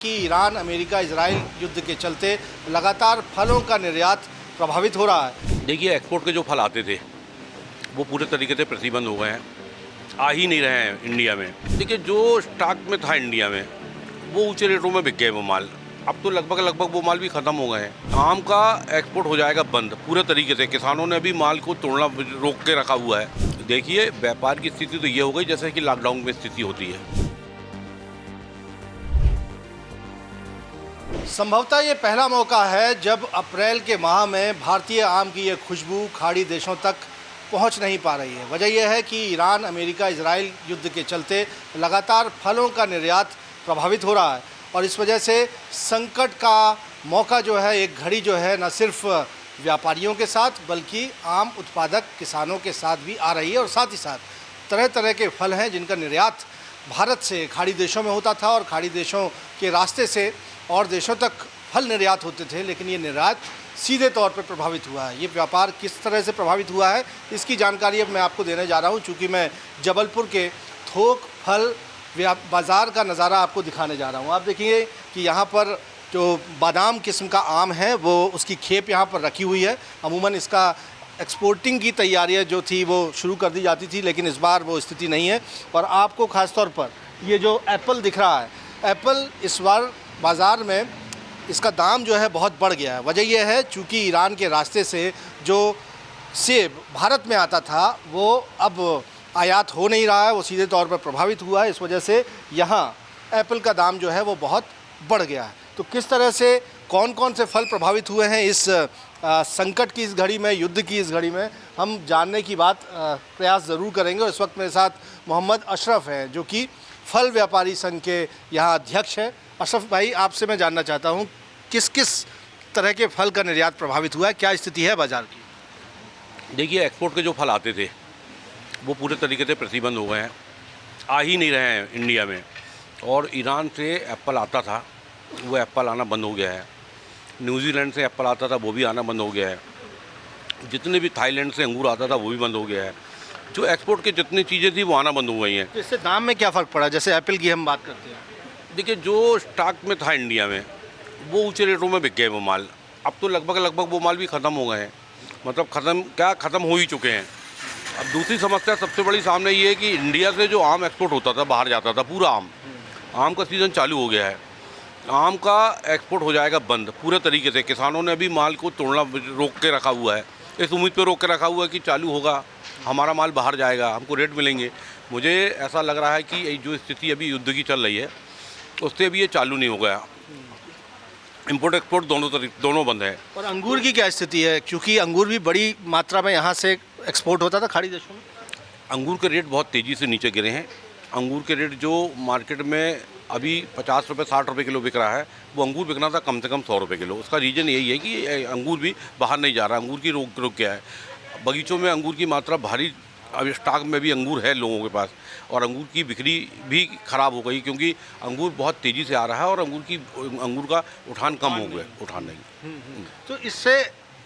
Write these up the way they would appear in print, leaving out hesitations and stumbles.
कि Iran, America, Israel युद्ध के चलते लगातार फलों का निर्यात प्रभावित हो रहा है। देखिए, एक्सपोर्ट के जो फल आते थे वो पूरे तरीके से प्रतिबंध हो गए हैं, आ ही नहीं रहे हैं इंडिया में। देखिए, जो स्टॉक में था इंडिया में वो ऊंचे रेटों में बिक गए वो माल। अब तो लगभग वो माल भी ख़त्म हो गए हैं। आम का एक्सपोर्ट हो जाएगा बंद पूरे तरीके से। किसानों ने अभी माल को तोड़ना रोक के रखा हुआ है। देखिए, व्यापार की स्थिति तो ये हो गई जैसे कि लॉकडाउन में स्थिति होती है। संभवतः ये पहला मौका है जब अप्रैल के माह में भारतीय आम की ये खुशबू खाड़ी देशों तक पहुंच नहीं पा रही है। वजह यह है कि ईरान, अमेरिका, इजराइल युद्ध के चलते लगातार फलों का निर्यात प्रभावित हो रहा है और इस वजह से संकट का मौका जो है, एक घड़ी जो है, न सिर्फ व्यापारियों के साथ बल्कि आम उत्पादक किसानों के साथ भी आ रही है। और साथ ही साथ तरह तरह के फल हैं जिनका निर्यात भारत से खाड़ी देशों में होता था और खाड़ी देशों के रास्ते से और देशों तक फल निर्यात होते थे, लेकिन ये निर्यात सीधे तौर पर प्रभावित हुआ है। ये व्यापार किस तरह से प्रभावित हुआ है, इसकी जानकारी अब मैं आपको देने जा रहा हूँ। चूँकि मैं जबलपुर के थोक फल बाज़ार का नज़ारा आपको दिखाने जा रहा हूँ। आप देखिए कि यहाँ पर जो बादाम किस्म का आम है वो उसकी खेप यहाँ पर रखी हुई है। अमूमन इसका एक्सपोर्टिंग की तैयारियाँ जो थी वो शुरू कर दी जाती थी, लेकिन इस बार वो स्थिति नहीं है। और आपको ख़ास तौर पर ये जो एप्पल दिख रहा है, एप्पल इस बार बाज़ार में इसका दाम जो है बहुत बढ़ गया है। वजह यह है चूँकि ईरान के रास्ते से जो सेब भारत में आता था वो अब आयात हो नहीं रहा है, वो सीधे तौर पर प्रभावित हुआ है। इस वजह से यहाँ एप्पल का दाम जो है वो बहुत बढ़ गया है। तो किस तरह से कौन कौन से फल प्रभावित हुए हैं इस संकट की इस घड़ी में, युद्ध की इस घड़ी में, हम जानने की प्रयास ज़रूर करेंगे। और इस वक्त मेरे साथ मोहम्मद अशरफ हैं जो कि फल व्यापारी संघ के यहाँ अध्यक्ष हैं। अशरफ भाई, आपसे मैं जानना चाहता हूँ किस किस तरह के फल का निर्यात प्रभावित हुआ है, क्या स्थिति है बाज़ार की? देखिए, एक्सपोर्ट के जो फल आते थे वो पूरे तरीके से प्रतिबंध हो गए हैं, आ ही नहीं रहे हैं इंडिया में। और ईरान से एप्पल आता था वो एप्पल आना बंद हो गया है। न्यूजीलैंड से एप्पल आता था वो भी आना बंद हो गया है। जितने भी थाईलैंड से अंगूर आता था वो भी बंद हो गया है। जो एक्सपोर्ट की जितनी चीज़ें थी वो आना बंद हो गई हैं। इससे दाम में क्या फ़र्क पड़ा? जैसे एप्पल की हम बात करते हैं, देखिए, जो स्टॉक में था इंडिया में वो ऊंचे रेटों में बिक गए वो माल। अब तो लगभग वो माल भी ख़त्म हो गए हैं। मतलब ख़त्म हो ही चुके हैं। अब दूसरी समस्या सबसे बड़ी सामने ये है कि इंडिया से जो आम एक्सपोर्ट होता था, बाहर जाता था, पूरा आम का सीज़न चालू हो गया है। आम का एक्सपोर्ट हो जाएगा बंद पूरे तरीके से। किसानों ने अभी माल को तोड़ना रोक के रखा हुआ है, इस उम्मीद पर रोक के रखा हुआ है कि चालू होगा, हमारा माल बाहर जाएगा, हमको रेट मिलेंगे। मुझे ऐसा लग रहा है कि जो स्थिति अभी युद्ध की चल रही है उससे अभी ये चालू नहीं हो गया। इंपोर्ट एक्सपोर्ट दोनों बंद है। और अंगूर की क्या स्थिति है? क्योंकि अंगूर भी बड़ी मात्रा में यहाँ से एक्सपोर्ट होता था खाड़ी देशों में। अंगूर के रेट बहुत तेज़ी से नीचे गिरे हैं। अंगूर के रेट जो मार्केट में अभी 50 रुपये 60 रुपये किलो बिक रहा है, वो अंगूर बिकना था कम से कम 100 रुपये किलो। उसका रीज़न यही है कि अंगूर भी बाहर नहीं जा रहा। अंगूर की रोक क्या है, बगीचों में अंगूर की मात्रा भारी, अभी स्टॉक में भी अंगूर है लोगों के पास, और अंगूर की बिक्री भी ख़राब हो गई क्योंकि अंगूर बहुत तेज़ी से आ रहा है और अंगूर का उठान कम हो गया, उठान नहीं। तो इससे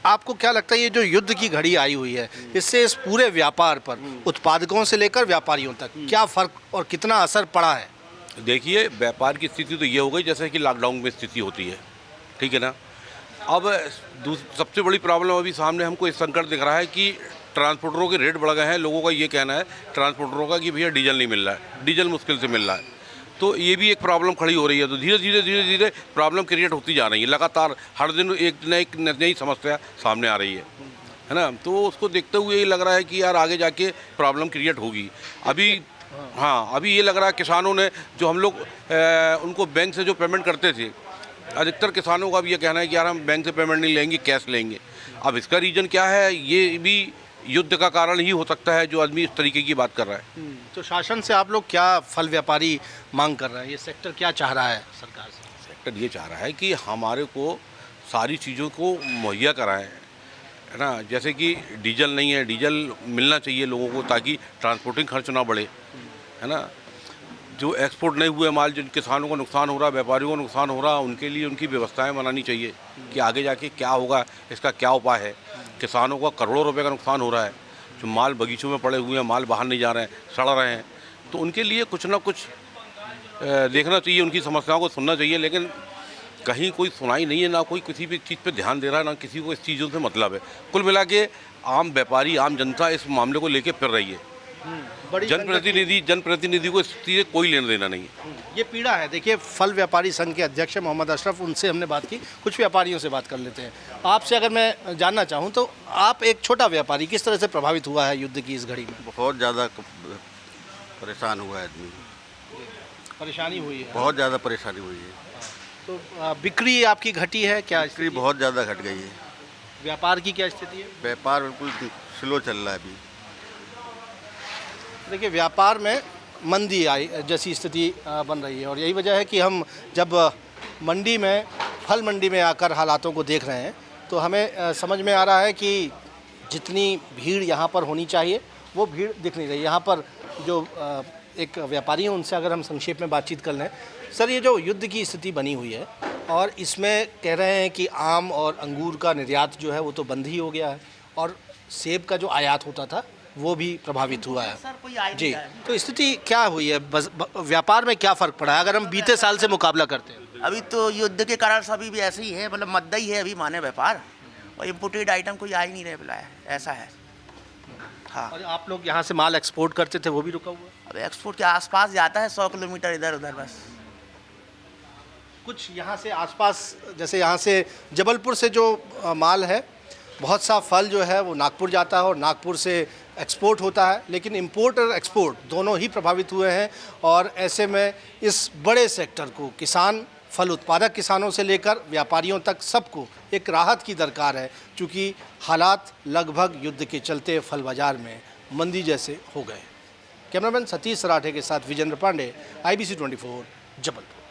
आपको क्या लगता है, ये जो युद्ध की घड़ी आई हुई है, इससे इस पूरे व्यापार पर उत्पादकों से लेकर व्यापारियों तक क्या फ़र्क और कितना असर पड़ा है? देखिए, व्यापार की स्थिति तो ये हो गई जैसे कि लॉकडाउन में स्थिति होती है, ठीक है ना। अब सबसे बड़ी प्रॉब्लम अभी सामने हमको इस संकट दिख रहा है कि ट्रांसपोर्टरों के रेट बढ़ गए हैं। लोगों का ये कहना है ट्रांसपोर्टरों का कि भैया डीजल नहीं मिल रहा है, डीजल मुश्किल से मिल रहा है। तो ये भी एक प्रॉब्लम खड़ी हो रही है। तो धीरे धीरे प्रॉब्लम क्रिएट होती जा रही है। लगातार हर दिन एक नई समस्या सामने आ रही है ना। तो उसको देखते हुए ये लग रहा है कि यार आगे जाके प्रॉब्लम क्रिएट होगी। अभी ये लग रहा है किसानों ने जो हम लोग उनको बैंक से जो पेमेंट करते थे, अधिकतर किसानों का अब ये कहना है कि यार हम बैंक से पेमेंट नहीं लेंगे, कैश लेंगे। अब इसका रीज़न क्या है, ये भी युद्ध का कारण ही हो सकता है जो आदमी इस तरीके की बात कर रहा है। तो शासन से आप लोग क्या फल व्यापारी मांग कर रहे हैं? ये सेक्टर क्या चाह रहा है सरकार से? सेक्टर ये चाह रहा है कि हमारे को सारी चीज़ों को मुहैया कराएं, है ना। जैसे कि डीजल नहीं है, डीजल मिलना चाहिए लोगों को ताकि ट्रांसपोर्टिंग खर्च ना बढ़े, है ना। जो एक्सपोर्ट नहीं हुए माल, जिन किसानों को नुकसान हो रहा, व्यापारियों को नुकसान हो रहा, उनके लिए उनकी व्यवस्थाएं बनानी चाहिए कि आगे जाके क्या होगा, इसका क्या उपाय है। किसानों का करोड़ों रुपए का नुकसान हो रहा है, जो माल बगीचों में पड़े हुए हैं, माल बाहर नहीं जा रहे हैं, सड़ रहे हैं, तो उनके लिए कुछ ना कुछ देखना चाहिए, उनकी समस्याओं को सुनना चाहिए, लेकिन कहीं कोई सुनाई नहीं है, ना कोई किसी भी चीज़ पे ध्यान दे रहा है, ना किसी को इस चीज़ों से मतलब है। कुल मिला के आम व्यापारी, आम जनता इस मामले को लेके फिर रही है। बड़ी जनप्रतिनिधि को इस चीज़ से कोई लेना देना नहीं है। ये पीड़ा है। देखिए, फल व्यापारी संघ के अध्यक्ष मोहम्मद अशरफ, उनसे हमने बात की। कुछ व्यापारियों से बात कर लेते हैं। आपसे अगर मैं जानना चाहूँ तो आप एक छोटा व्यापारी, किस तरह से प्रभावित हुआ है युद्ध की इस घड़ी में? बहुत ज़्यादा परेशान हुआ है आदमी, परेशानी हुई है, बहुत ज़्यादा परेशानी हुई है। तो बिक्री आपकी घटी है क्या? बिक्री बहुत ज़्यादा घट गई है। व्यापार की क्या स्थिति है? व्यापार बिल्कुल स्लो चल रहा है अभी। देखिए, व्यापार में मंदी आई जैसी स्थिति बन रही है, और यही वजह है कि हम जब मंडी में, फल मंडी में आकर हालातों को देख रहे हैं तो हमें समझ में आ रहा है कि जितनी भीड़ यहाँ पर होनी चाहिए वो भीड़ दिख नहीं रही। यहाँ पर जो एक व्यापारी हैं, उनसे अगर हम संक्षेप में बातचीत कर लें। सर, ये जो युद्ध की स्थिति बनी हुई है और इसमें कह रहे हैं कि आम और अंगूर का निर्यात जो है वो तो बंद ही हो गया है, और सेब का जो आयात होता था वो भी प्रभावित हुआ है। सर कोई आई जी, नहीं है। तो स्थिति क्या हुई है? व्यापार में क्या फ़र्क पड़ा है अगर हम बीते साल से मुकाबला करते हैं? अभी तो युद्ध के कारण सभी भी ऐसे ही है, मतलब मद्दा ही है अभी माने व्यापार, और इम्पोर्टेड आइटम कोई आ ही नहीं रहे बोला है, ऐसा है। हाँ, और आप लोग यहाँ से माल एक्सपोर्ट करते थे, वो भी रुका हुआ है? अब एक्सपोर्ट के आसपास जाता है 100 किलोमीटर इधर उधर बस। कुछ यहाँ से आसपास, जैसे यहाँ से जबलपुर से जो माल है, बहुत सा फल जो है वो नागपुर जाता है और नागपुर से एक्सपोर्ट होता है, लेकिन इंपोर्ट और एक्सपोर्ट दोनों ही प्रभावित हुए हैं। और ऐसे में इस बड़े सेक्टर को, किसान, फल उत्पादक किसानों से लेकर व्यापारियों तक, सबको एक राहत की दरकार है, क्योंकि हालात लगभग युद्ध के चलते फल बाज़ार में मंदी जैसे हो गए। कैमरामैन सतीश सराठे के साथ विजेंद्र पांडे, IBC 24, जबलपुर।